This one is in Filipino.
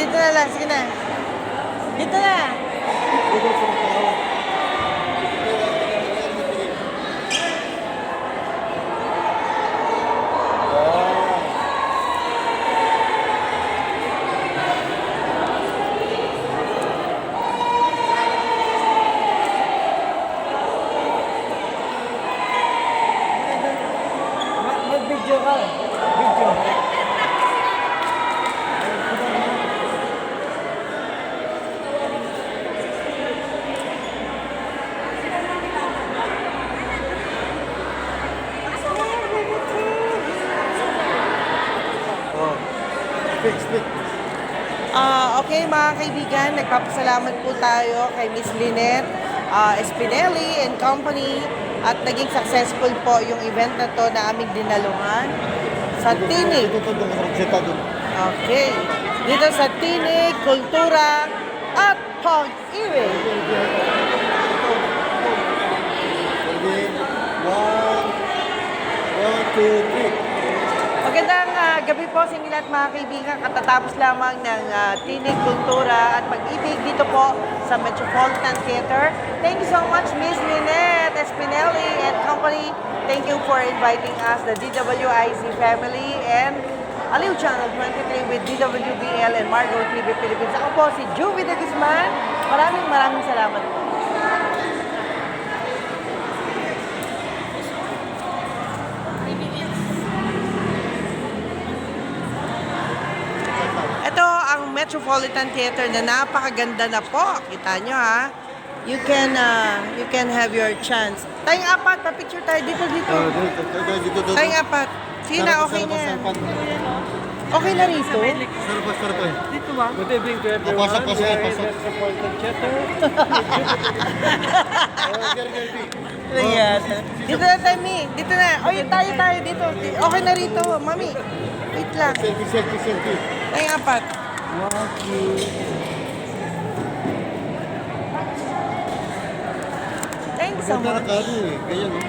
dito na lang. Sige na. Dito na. Mag-video ka. Video. Oh. Speak. Okay mga kaibigan, nagpapasalamat po tayo kay Miss Lynette Espinelli and Company at naging successful po yung event na to na aming dinaluhan sa Tinig. Okay. Dito sa Tinig, Kultura at Pag-ibig. One, two, three. Magandang gabi po sa inyo lahat mga kaibigan. Katatapos lamang ng Tinig, Kultura at Pag-ibig dito po sa Metropolitan Theater. Thank you so much, Miss Lynette Espinelli and Company. Thank you for inviting us, the DWIZ family and Aliw Channel 23 with DWBL and Margo TV Philippines. Ako po si Juvie de Guzman. Maraming salamat po. Ito ang Metropolitan Theater na napakaganda na po. Kita nyo ha. You can have your chance. Tayong apat, pa-picture tayo dito. Dito. Tayong apat. Sige na, okay na yan. Okay na rito. Sarap. Dito ba? Good evening to everyone. Pasok. Metropolitan Theater. Yes. Dito na tayo, Mi. Dito na. O, yun tayo dito. Okay na rito, Mami. Wait lang. Selfie. Tayong apat. Thanks so Ganda na much. kano eh. Ganyan, no?